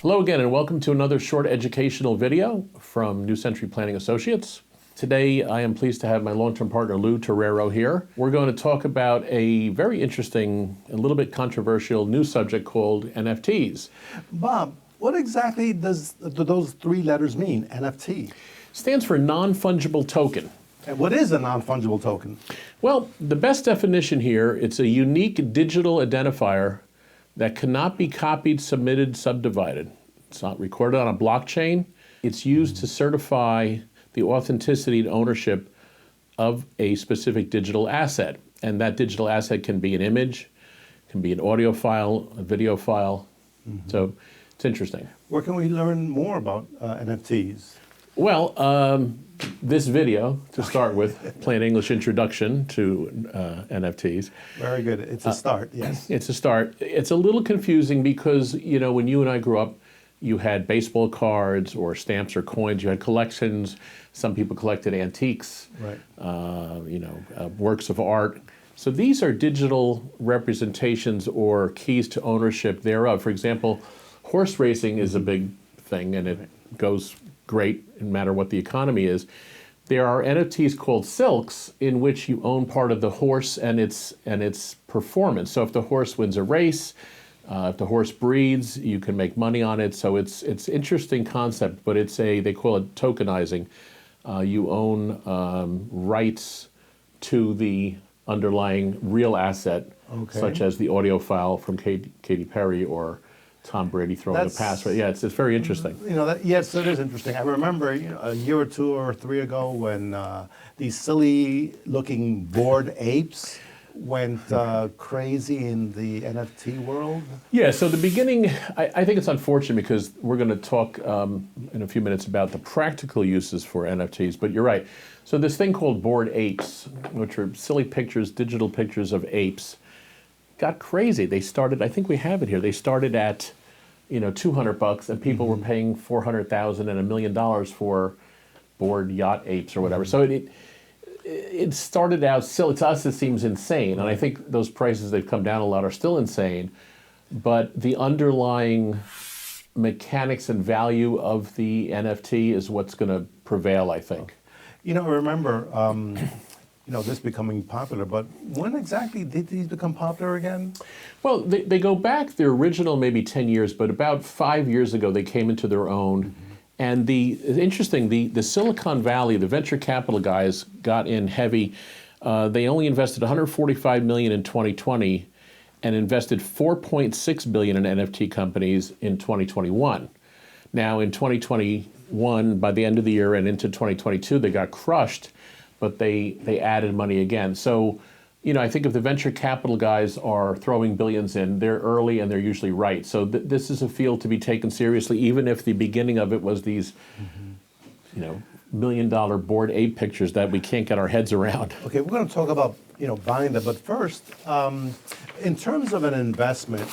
Hello again and welcome to another short educational video from New Century Planning Associates. Today I am pleased to have my long-term partner Lou Terrero here. We're going to talk about a very interesting, a little bit controversial new subject called NFTs. Bob, what exactly do those three letters mean, NFT? Stands for Non-Fungible Token. And what is a non-fungible token? Well, the best definition here, it's a unique digital identifier that cannot be copied, submitted, subdivided. It's not recorded on a blockchain. It's used to certify the authenticity and ownership of a specific digital asset. And that digital asset can be an image, can be an audio file, a video file. So it's interesting. Where can we learn more about NFTs? Well, this video, to start with, plain English introduction to NFTs. Very good. It's a start, yes. It's a start. It's a little confusing because, you know, when you and I grew up, you had baseball cards or stamps or coins. You had collections. Some people collected antiques, Right. Works of art. So these are digital representations or keys to ownership thereof. For example, horse racing is a big thing, and it goes great no matter what the economy is. There are NFTs called silks in which you own part of the horse and its performance. So if the horse wins a race, if the horse breeds, you can make money on it. So it's interesting concept, but they call it tokenizing. You own rights to the underlying real asset, such as the audio file from Katy Perry or Tom Brady throwing a pass. Yeah, it's very interesting. Yes, it is interesting. I remember a year or two or three ago when these silly-looking bored apes went crazy in the NFT world. Yeah, so the beginning, I think it's unfortunate because we're going to talk in a few minutes about the practical uses for NFTs, but you're right. So this thing called bored apes, which are silly pictures, digital pictures of apes, got crazy. They started, I think we have it here, they started at, $200 and people were paying $400,000 and $1 million for bored yacht apes or whatever. So it started out silly. To us it seems insane, and I think those prices, they've come down a lot, are still insane, but the underlying mechanics and value of the NFT is what's going to prevail, I think. I remember this becoming popular, but when exactly did these become popular again? Well, they go back, their original maybe 10 years, but about 5 years ago they came into their own. And the Silicon Valley, the venture capital guys got in heavy. They only invested $145 million in 2020 and invested $4.6 billion in NFT companies in 2021. Now in 2021, by the end of the year and into 2022, they got crushed, but they added money again. So, I think if the venture capital guys are throwing billions in, they're early and they're usually right. So this is a field to be taken seriously, even if the beginning of it was these, $1 million bored ape pictures that we can't get our heads around. Okay, we're going to talk about, buying them. But first, in terms of an investment,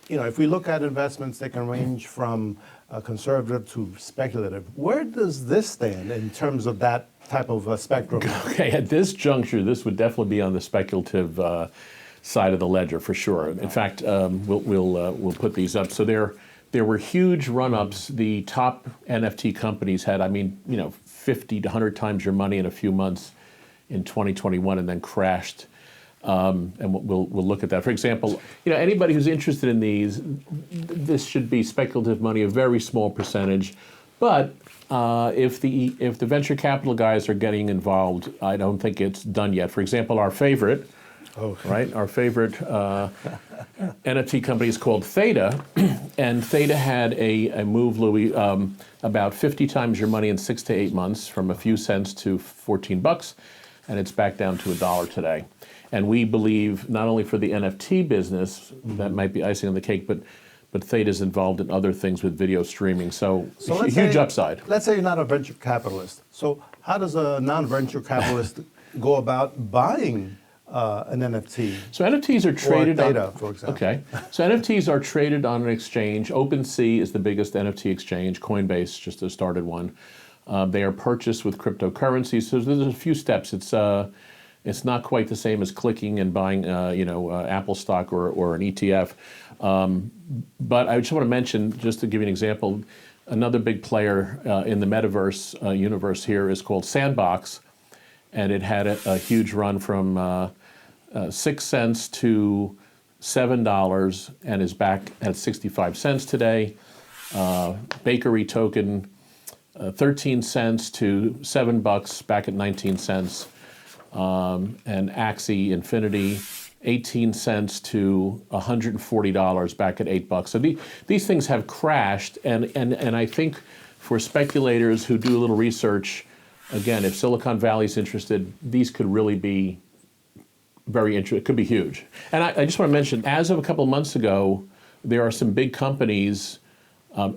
if we look at investments, they can range from conservative to speculative. Where does this stand in terms of that type of spectrum? Okay, at this juncture, this would definitely be on the speculative side of the ledger for sure. In fact, we'll put these up. So there were huge run-ups. The top NFT companies had, 50 to 100 times your money in a few months in 2021, and then crashed. And we'll look at that. For example, anybody who's interested in these, this should be speculative money, a very small percentage. But if the venture capital guys are getting involved, I don't think it's done yet. For example, our favorite, Our favorite NFT company is called Theta, and Theta had a move, Louis, about 50 times your money in 6 to 8 months, from a few cents to $14, and it's back down to $1 today. And we believe not only for the NFT business, that might be icing on the cake, but Theta's involved in other things with video streaming. So huge upside. Let's say you're not a venture capitalist. So how does a non-venture capitalist go about buying an NFT? So NFTs are traded or Theta, for example. Okay. So NFTs are traded on an exchange. OpenSea is the biggest NFT exchange. Coinbase just started one. They are purchased with cryptocurrencies. So there's a few steps. It's not quite the same as clicking and buying, Apple stock or an ETF. But I just want to mention, just to give you an example, another big player in the metaverse universe here is called Sandbox, and it had a huge run from 6 cents to $7 and is back at 65 cents today. Bakery token, 13 cents to $7, back at 19 cents. And Axie Infinity, 18 cents to $140, back at $8. So these things have crashed, and I think for speculators who do a little research, again, if Silicon Valley's interested, these could really be very interesting. It could be huge. And I just want to mention, as of a couple of months ago, there are some big companies,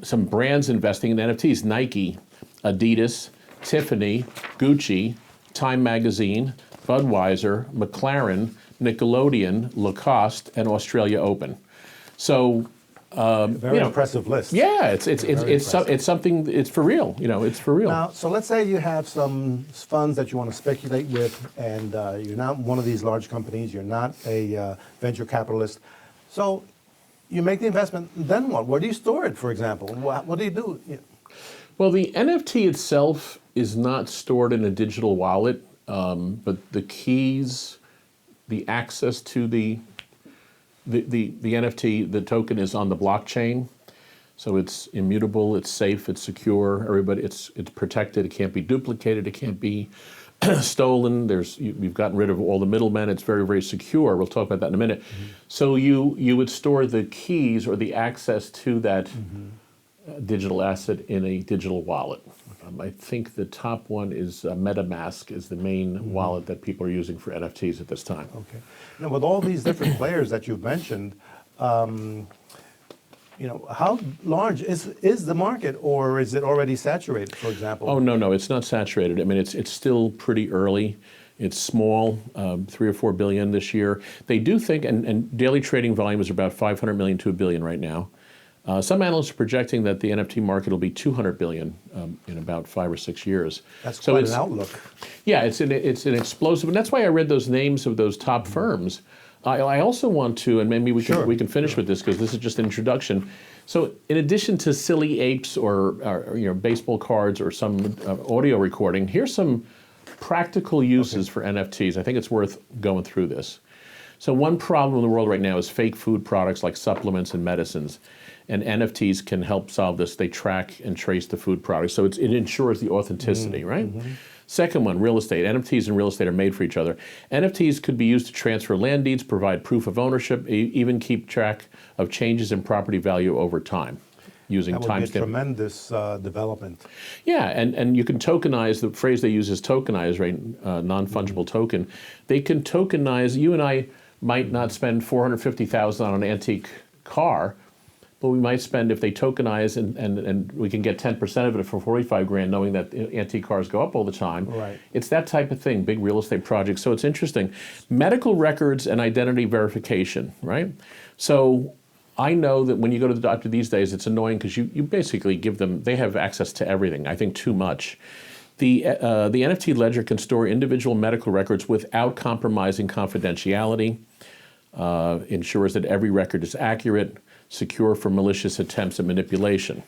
some brands investing in NFTs: Nike, Adidas, Tiffany, Gucci, Time Magazine, Budweiser, McLaren, Nickelodeon, Lacoste, and Australia Open. So, Very impressive list. yeah, it's something. It's for real. It's for real. Now, so let's say you have some funds that you want to speculate with, and you're not one of these large companies. You're not a venture capitalist. So you make the investment. Then what? Where do you store it, for example? What do you do? Well, the NFT itself is not stored in a digital wallet, but the keys, the access to the NFT, the token is on the blockchain. So it's immutable, it's safe, it's secure. It's protected. It can't be duplicated. It can't be stolen. We've gotten rid of all the middlemen. It's very, very secure. We'll talk about that in a minute. Mm-hmm. So you would store the keys or the access to that digital asset in a digital wallet. I think the top one is MetaMask is the main wallet that people are using for NFTs at this time. Okay. Now, with all these different players that you've mentioned, how large is the market, or is it already saturated, for example? Oh, no, it's not saturated. I mean, it's still pretty early. It's small, 3 or 4 billion this year. They do think, and daily trading volume is about 500 million to $1 billion right now. Some analysts are projecting that the NFT market will be 200 billion in about 5 or 6 years. That's quite an outlook. Yeah, it's an explosive, and that's why I read those names of those top firms. I also want to, and maybe we can finish with this because this is just an introduction. So, in addition to silly apes or baseball cards or some audio recording, here's some practical uses for NFTs. I think it's worth going through this. So, one problem in the world right now is fake food products like supplements and medicines. And NFTs can help solve this. They track and trace the food products. So it ensures the authenticity, right? Mm-hmm. Second one, real estate. NFTs and real estate are made for each other. NFTs could be used to transfer land deeds, provide proof of ownership, even keep track of changes in property value over time using timestamp. That would be a tremendous development. Yeah, and you can tokenize. The phrase they use is tokenize, right? Non-fungible token. They can tokenize. You and I might not spend $450,000 on an antique car, but we might spend, if they tokenize and we can get 10% of it for 45 grand, knowing that antique cars go up all the time. Right. It's that type of thing, big real estate projects. So it's interesting. Medical records and identity verification, right? So I know that when you go to the doctor these days, it's annoying because you basically give them, they have access to everything, I think too much. The NFT ledger can store individual medical records without compromising confidentiality, ensures that every record is accurate, secure from malicious attempts at manipulation.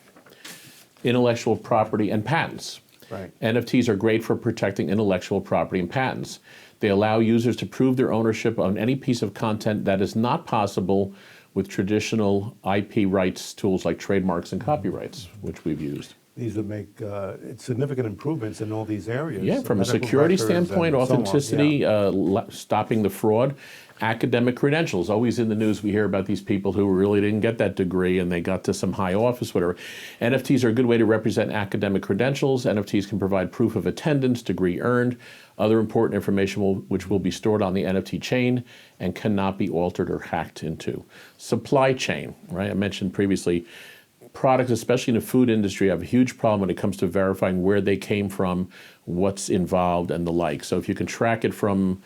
Intellectual property and patents. Right. NFTs are great for protecting intellectual property and patents. They allow users to prove their ownership on any piece of content that is not possible with traditional IP rights tools like trademarks and copyrights, which we've used. These would make significant improvements in all these areas. Yeah, from a security standpoint, authenticity, stopping the fraud. Academic credentials, always in the news, we hear about these people who really didn't get that degree and they got to some high office, whatever. NFTs are a good way to represent academic credentials. NFTs can provide proof of attendance, degree earned, other important information which will be stored on the NFT chain and cannot be altered or hacked into. Supply chain, right? I mentioned previously, products, especially in the food industry, have a huge problem when it comes to verifying where they came from, what's involved, and the like. So if you can track it from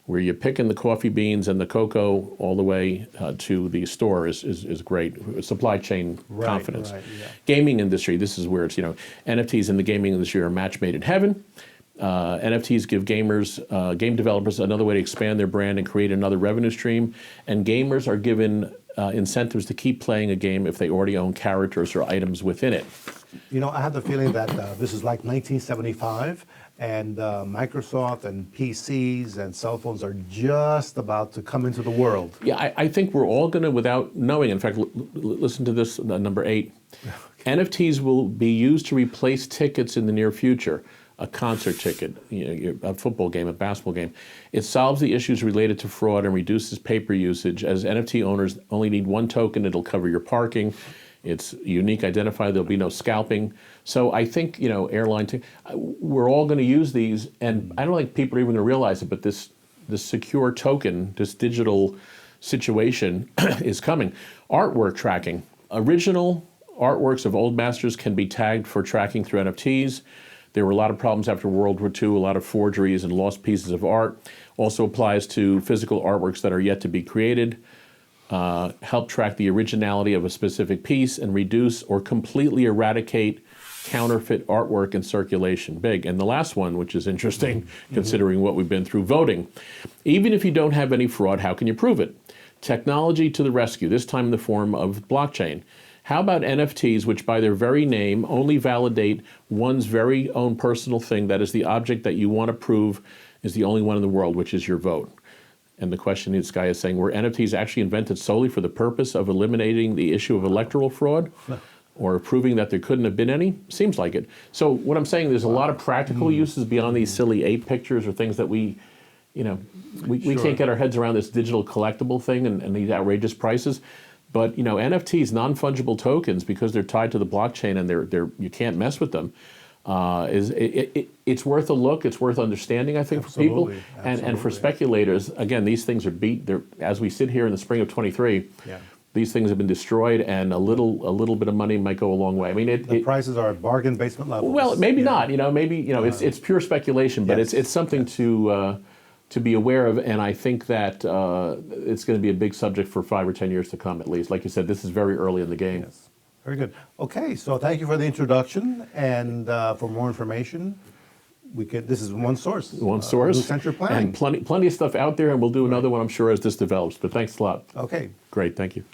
where you're picking the coffee beans and the cocoa all the way to the store is great. Supply chain confidence. Right, yeah. Gaming industry, this is where it's, NFTs in the gaming industry are a match made in heaven. NFTs give gamers, game developers another way to expand their brand and create another revenue stream. And gamers are given incentives to keep playing a game if they already own characters or items within it. You know, I have the feeling that this is like 1975, and Microsoft and PCs and cell phones are just about to come into the world. Yeah, I think we're all going to, without knowing, in fact, listen to this, number 8. NFTs will be used to replace tickets in the near future. A concert ticket, a football game, a basketball game. It solves the issues related to fraud and reduces paper usage. As NFT owners only need one token, it'll cover your parking. It's unique identifier. There'll be no scalping. So I think, we're all going to use these, and I don't think people are even going to realize it, but this secure token, this digital situation is coming. Artwork tracking. Original artworks of old masters can be tagged for tracking through NFTs. There were a lot of problems after World War II, a lot of forgeries and lost pieces of art. Also applies to physical artworks that are yet to be created. Help track the originality of a specific piece and reduce or completely eradicate counterfeit artwork in circulation. Big. And the last one, which is interesting, considering what we've been through, voting. Even if you don't have any fraud, how can you prove it? Technology to the rescue, this time in the form of blockchain. How about NFTs, which by their very name only validate one's very own personal thing, that is the object that you want to prove is the only one in the world, which is your vote? And the question this guy is saying, were NFTs actually invented solely for the purpose of eliminating the issue of electoral fraud? Or proving that there couldn't have been any? Seems like it. So what I'm saying, there's a lot of practical uses beyond these silly ape pictures or things that we can't get our heads around, this digital collectible thing and these outrageous prices. But NFTs, non-fungible tokens, because they're tied to the blockchain and you can't mess with them, it's worth a look. It's worth understanding, I think, for people and for speculators. Again, these things are as we sit here in the spring of 23. Yeah. These things have been destroyed, and a little bit of money might go a long way. I mean, the prices are at bargain basement levels. Well, maybe not. It's pure speculation, but it's something to be aware of, and I think that it's going to be a big subject for 5 or 10 years to come, at least. Like you said, this is very early in the game. Yes. Very good. Okay, so thank you for the introduction, and for more information, this is one source. One source. Blue Century Planning. And plenty of stuff out there, and we'll do another one, I'm sure, as this develops. But thanks a lot. Okay. Great, thank you.